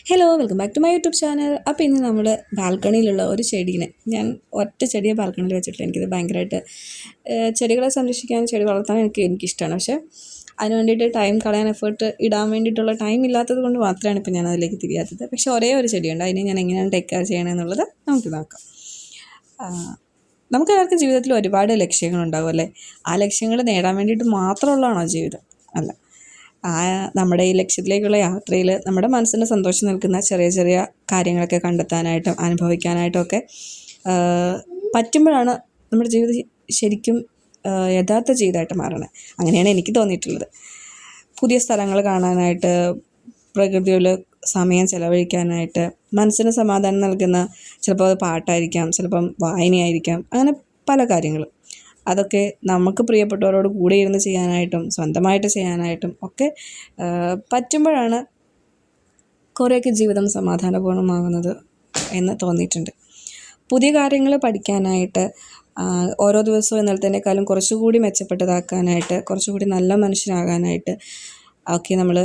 Hello welcome back to my YouTube channel. അപ്പോൾ ഇന്ന് നമ്മൾ ബാൽക്കണിയിലുള്ള ഒരു ചെടീനെ ഞാൻ ഒറ്റ ചെടിയെ ബാൽക്കണിയിൽ വെച്ചിട്ടില്ല. എനിക്കിത് ഭയങ്കരമായിട്ട് ചെടികളെ സംരക്ഷിക്കാനും ചെടി വളർത്താനും എനിക്കിഷ്ടമാണ്. പക്ഷേ അതിന് വേണ്ടിയിട്ട് ടൈം കളയാൻ എഫേർട്ട് ഇടാൻ വേണ്ടിയിട്ടുള്ള ടൈം ഇല്ലാത്തത് കൊണ്ട് മാത്രമാണ് ഇപ്പോൾ ഞാൻ അതിലേക്ക് തിരിയാത്തത്. പക്ഷേ ഒരേ ഒരു ചെടിയുണ്ട്, അതിനെ ഞാൻ എങ്ങനെയാണ് ടേക്ക് കെയർ ചെയ്യണമെന്നുള്ളത് നമുക്ക് നോക്കാം. നമുക്കെല്ലാവർക്കും ജീവിതത്തിൽ ഒരുപാട് ലക്ഷ്യങ്ങളുണ്ടാകും അല്ലേ? ആ ലക്ഷ്യങ്ങൾ നേടാൻ വേണ്ടിയിട്ട് മാത്രമുള്ളതാണോ ജീവിതം? അല്ല. നമ്മുടെ ഈ ലക്ഷ്യത്തിലേക്കുള്ള യാത്രയിൽ നമ്മുടെ മനസ്സിന് സന്തോഷം നൽകുന്ന ചെറിയ ചെറിയ കാര്യങ്ങളൊക്കെ കണ്ടെത്താനായിട്ടും അനുഭവിക്കാനായിട്ടും ഒക്കെ പറ്റുമ്പോഴാണ് നമ്മുടെ ജീവിതം ശരിക്കും യഥാർത്ഥ ജീവിതമായിട്ട് മാറണത്. അങ്ങനെയാണ് എനിക്ക് തോന്നിയിട്ടുള്ളത്. പുതിയ സ്ഥലങ്ങൾ കാണാനായിട്ട്, പ്രകൃതിയിൽ സമയം ചിലവഴിക്കാനായിട്ട്, മനസ്സിന് സമാധാനം നൽകുന്ന ചിലപ്പോൾ അത് പാട്ടായിരിക്കാം, ചിലപ്പം വായനയായിരിക്കാം, അങ്ങനെ പല കാര്യങ്ങളും. അതൊക്കെ നമുക്ക് പ്രിയപ്പെട്ടവരോട് കൂടെ ഇരുന്ന് ചെയ്യാനായിട്ടും സ്വന്തമായിട്ട് ചെയ്യാനായിട്ടും ഒക്കെ പറ്റുമ്പോഴാണ് കുറേയൊക്കെ ജീവിതം സമാധാനപൂർണ്ണമാകുന്നത് എന്ന് തോന്നിയിട്ടുണ്ട്. പുതിയ കാര്യങ്ങൾ പഠിക്കാനായിട്ട്, ഓരോ ദിവസവും ഇന്നലത്തേക്കാളും കുറച്ചുകൂടി മെച്ചപ്പെട്ടതാക്കാനായിട്ട്, കുറച്ചുകൂടി നല്ല മനുഷ്യനാകാനായിട്ട് ഒക്കെ നമ്മൾ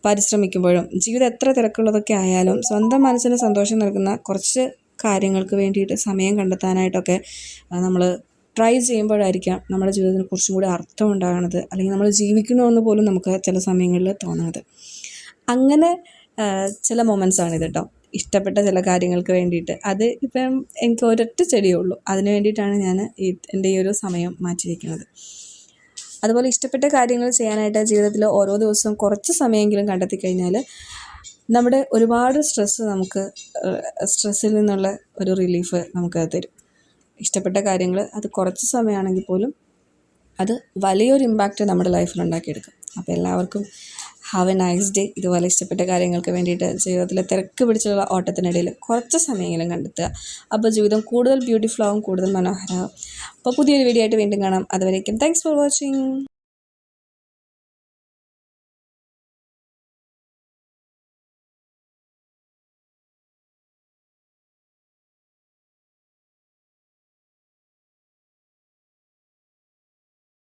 പരിശ്രമിക്കുമ്പോഴും ജീവിതം എത്ര തിരക്കുള്ളതൊക്കെ ആയാലും സ്വന്തം മനസ്സിന് സന്തോഷം നൽകുന്ന കുറച്ച് കാര്യങ്ങൾക്ക് വേണ്ടിയിട്ട് സമയം കണ്ടെത്താനായിട്ടൊക്കെ നമ്മൾ ട്രൈ ചെയ്യുമ്പോഴായിരിക്കാം നമ്മുടെ ജീവിതത്തിന് കുറച്ചും കൂടി അർത്ഥം ഉണ്ടാകുന്നത്, അല്ലെങ്കിൽ നമ്മൾ ജീവിക്കണമെന്ന് പോലും നമുക്ക് ചില സമയങ്ങളിൽ തോന്നുന്നത്. അങ്ങനെ ചില മൊമെൻറ്റ്സാണിത് കേട്ടോ. ഇഷ്ടപ്പെട്ട ചില കാര്യങ്ങൾക്ക് വേണ്ടിയിട്ട്, അത് ഇപ്പം എനിക്ക് ഒരൊറ്റ ചെടിയേ ഉള്ളൂ, അതിന് വേണ്ടിയിട്ടാണ് ഞാൻ എൻ്റെ ഈ ഒരു സമയം മാറ്റിവെക്കുന്നത്. അതുപോലെ ഇഷ്ടപ്പെട്ട കാര്യങ്ങൾ ചെയ്യാനായിട്ട് ജീവിതത്തിൽ ഓരോ ദിവസവും കുറച്ച് സമയമെങ്കിലും കണ്ടെത്തി കഴിഞ്ഞാൽ നമ്മുടെ ഒരുപാട് സ്ട്രെസ്സിൽ നിന്നുള്ള ഒരു റിലീഫ് നമുക്ക് തരും. ഇഷ്ടപ്പെട്ട കാര്യങ്ങൾ അത് കുറച്ച് സമയമാണെങ്കിൽ പോലും അത് വലിയൊരു ഇമ്പാക്റ്റ് നമ്മുടെ ലൈഫിൽ ഉണ്ടാക്കിയെടുക്കും. അപ്പോൾ എല്ലാവർക്കും ഹാവ് എ നൈസ് ഡേ. ഇതുപോലെ ഇഷ്ടപ്പെട്ട കാര്യങ്ങൾക്ക് വേണ്ടിയിട്ട് ജീവിതത്തിലെ തിരക്ക് പിടിച്ചുള്ള ഓട്ടത്തിനിടയിൽ കുറച്ച് സമയമെങ്കിലും കണ്ടെത്തുക. അപ്പോൾ ജീവിതം കൂടുതൽ ബ്യൂട്ടിഫുൾ ആവും, കൂടുതൽ മനോഹരമാവും. അപ്പോൾ പുതിയൊരു വീഡിയോ ആയിട്ട് വീണ്ടും കാണാം. അതുവരേക്കും താങ്ക്സ് ഫോർ വാച്ചിങ്.